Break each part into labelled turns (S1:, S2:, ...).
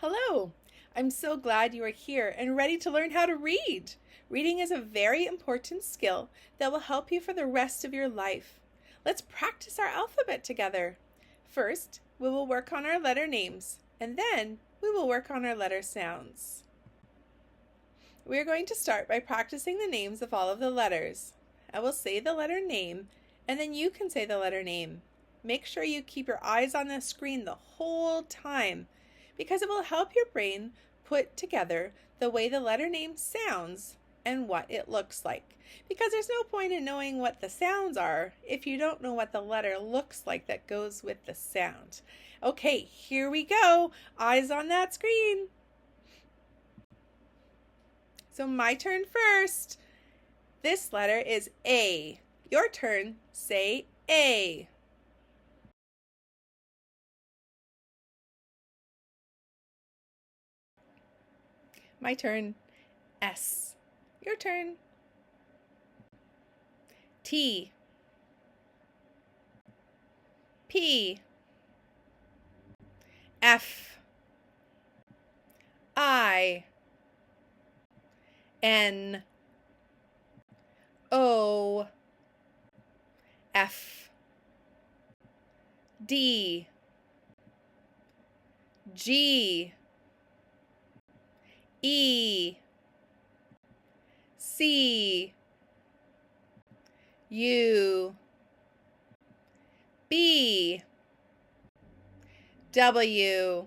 S1: Hello! I'm so glad you are here and ready to learn how to read. Reading is a very important skill that will help you for the rest of your life. Let's practice our alphabet together. First, we will work on our letter names, and then we will work on our letter sounds. We are going to start by practicing the names of all of the letters. I will say the letter name, and then you can say the letter name. Make sure you keep your eyes on the screen the whole time, because it will help your brain put together the way the letter name sounds and what it looks like. Because there's no point in knowing what the sounds are if you don't know what the letter looks like that goes with the sound. Okay, here we go. Eyes on that screen. So my turn first. This letter is A. Your turn. Say A. My turn. S. Your turn. T. P. F. I. N. O. F. D. G. E. C. U. B. W.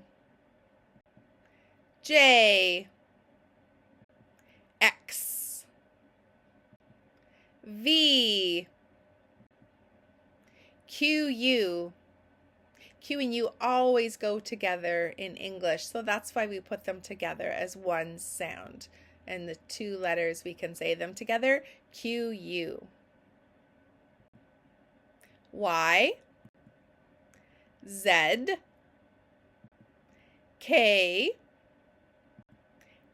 S1: J. X. V. Q. U. Q and U always go together in English, so that's why we put them together as one sound. And the two letters, we can say them together, Q, U. Y. Z. K.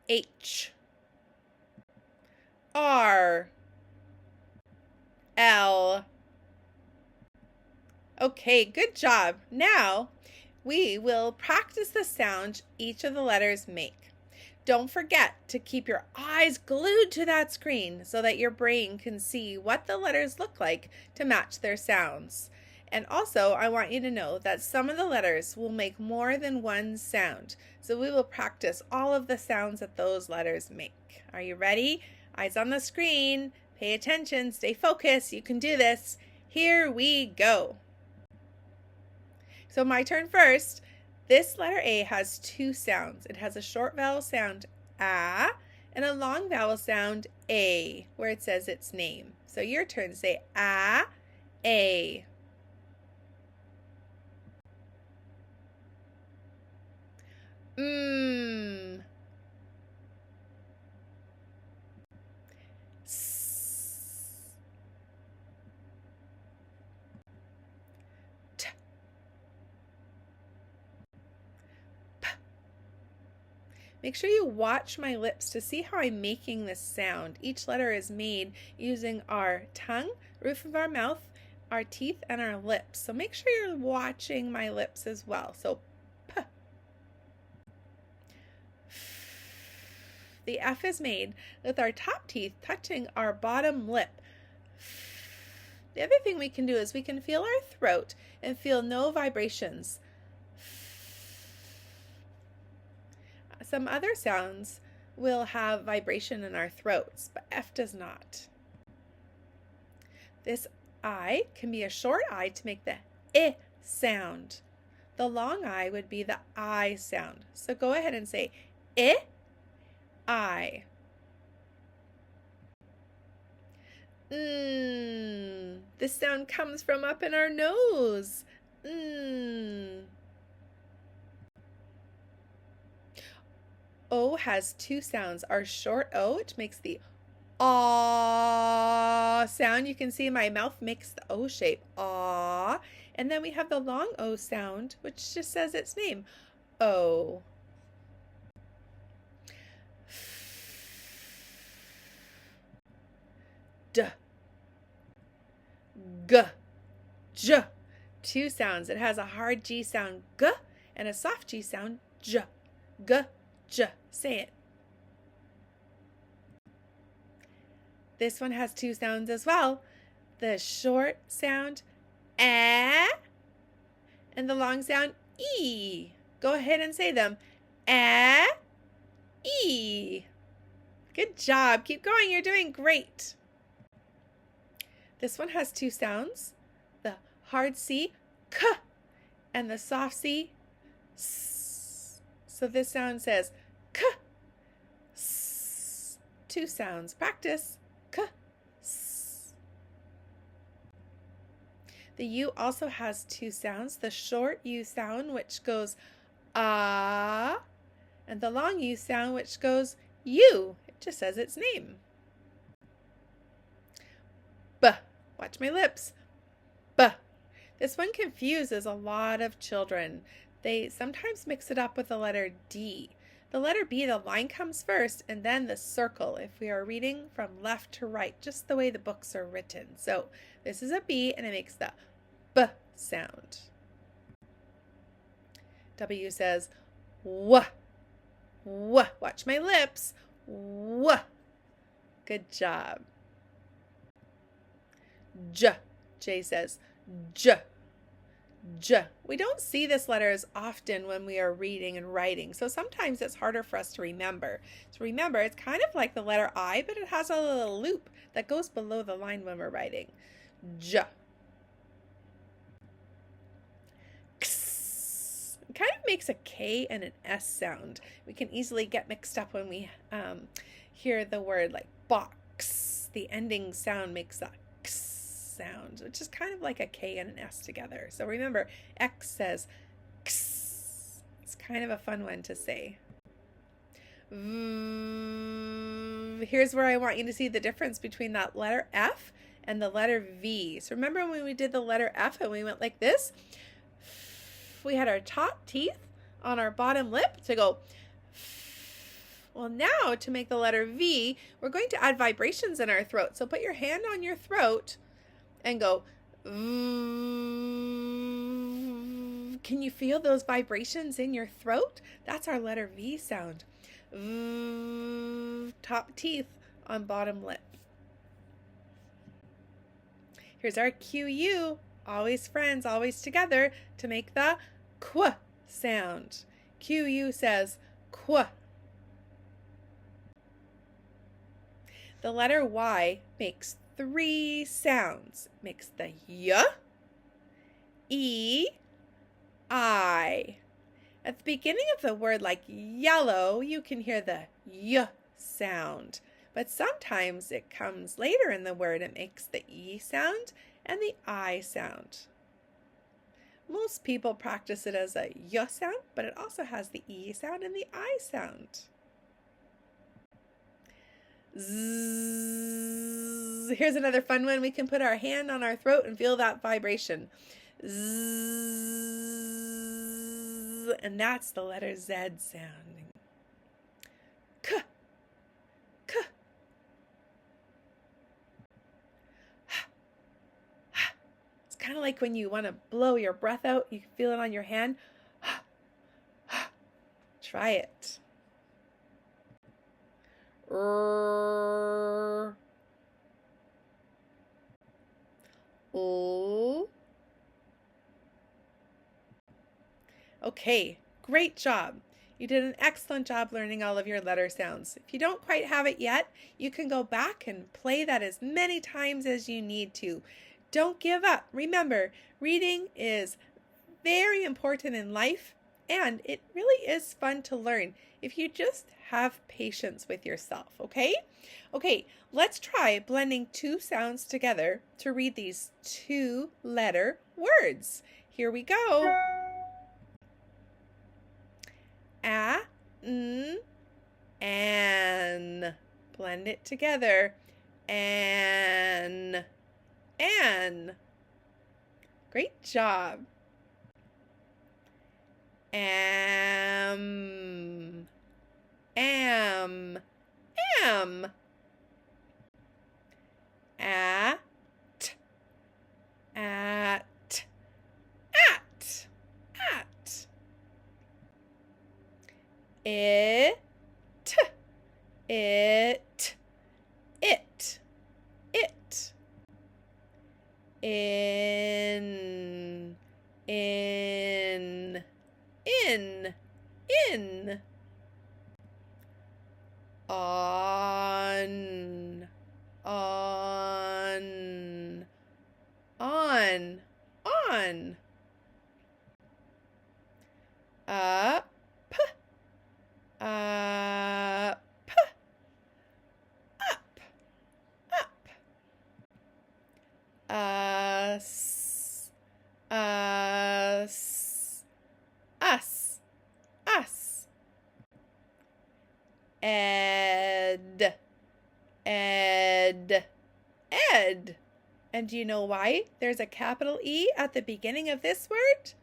S1: H. R. L. Okay, good job. Now we will practice the sound each of the letters make. Don't forget to keep your eyes glued to that screen so that your brain can see what the letters look like to match their sounds. And also, I want you to know that some of the letters will make more than one sound. So we will practice all of the sounds that those letters make. Are you ready? Eyes on the screen. Pay attention. Stay focused. You can do this. Here we go. So my turn first. This letter A has two sounds. It has a short vowel sound, A, and a long vowel sound, A, where it says its name. So your turn. Say A, A. M. S. T. P. Make sure you watch my lips to see how I'm making this sound. Each letter is made using our tongue, roof of our mouth, our teeth, and our lips. So make sure you're watching my lips as well. So P. The F is made with our top teeth touching our bottom lip. The other thing we can do is we can feel our throat and feel no vibrations. Some other sounds will have vibration in our throats, but F does not. This I can be a short I to make the I sound. The long I would be the I sound. So go ahead and say I. This sound comes from up in our nose. O has two sounds. Our short O, which makes the aw sound. You can see my mouth makes the O shape, aw. And then we have the long O sound, which just says its name, O. D. G. J. Two sounds. It has a hard G sound, G, and a soft G sound, J. G, j. Say it. This one has two sounds as well. The short sound, eh, and the long sound, e. Go ahead and say them. Eh, e. Good job. Keep going. You're doing great. This one has two sounds. The hard C, k, and the soft C, s. So this sound says k, s. Two sounds. Practice. K, s. The U also has two sounds. The short U sound, which goes ah, and the long U sound, which goes U. It just says its name. B. Watch my lips. B. This one confuses a lot of children. They sometimes mix it up with the letter D. The letter B, the line comes first, and then the circle if we are reading from left to right, just the way the books are written. So this is a B, and it makes the B sound. W says W. W. Watch my lips. W. Good job. J. J says J. J. We don't see this letter as often when we are reading and writing, so sometimes it's harder for us to remember. So remember, it's kind of like the letter I, but it has a little loop that goes below the line when we're writing. J. X. It kind of makes a K and an S sound. We can easily get mixed up when we hear the word like box. The ending sound makes a X sound, which is kind of like a K and an S together. So remember, X says X. It's kind of a fun one to say. Here's where I want you to see the difference between that letter F and the letter V. So remember when we did the letter F and we went like this? We had our top teeth on our bottom lip to go. Well, now to make the letter V, we're going to add vibrations in our throat. So put your hand on your throat and go. Can you feel those vibrations in your throat? That's our letter V sound. Top teeth on bottom lip. Here's our QU, always friends, always together, to make the qu sound. QU says qu. The letter Y makes three sounds. It makes the Y, E, I. At the beginning of the word like yellow, you can hear the Y sound. But sometimes it comes later in the word. It makes the E sound and the I sound. Most people practice it as a Y sound, but it also has the E sound and the I sound. Zzz. Here's another fun one. We can put our hand on our throat and feel that vibration. Zzz. And that's the letter Z sound. K. K. It's kind of like when you want to blow your breath out. You can feel it on your hand. Try it. O. Okay, great job. You did an excellent job learning all of your letter sounds. If you don't quite have it yet, you can go back and play that as many times as you need to. Don't give up. Remember, reading is very important in life, and it really is fun to learn if you just have patience with yourself, okay? Okay, let's try blending two sounds together to read these two-letter words. Here we go. A, n, an. Blend it together. An. Great job. Am. At. it, it, it, it. In, in, in, in. On, on, on, on. Up, up, up, up. Us, us, us, us. Ed, ed, ed. And do you know why there's a capital E at the beginning of this word?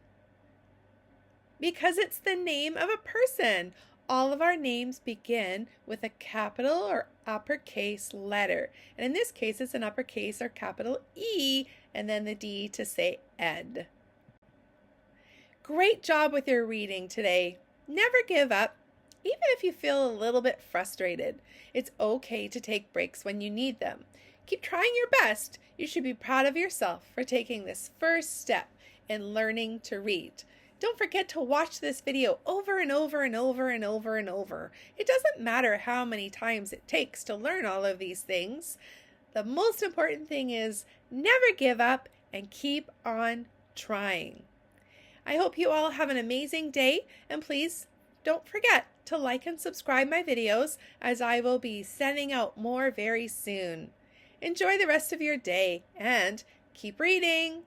S1: Because it's the name of a person. All of our names begin with a capital or uppercase letter. And in this case, it's an uppercase or capital E and then the D to say Ed. Great job with your reading today. Never give up, even if you feel a little bit frustrated. It's okay to take breaks when you need them. Keep trying your best. You should be proud of yourself for taking this first step in learning to read. Don't forget to watch this video over and over and over and over and over. It doesn't matter how many times it takes to learn all of these things. The most important thing is never give up and keep on trying. I hope you all have an amazing day, and please don't forget to like and subscribe my videos, as I will be sending out more very soon. Enjoy the rest of your day and keep reading!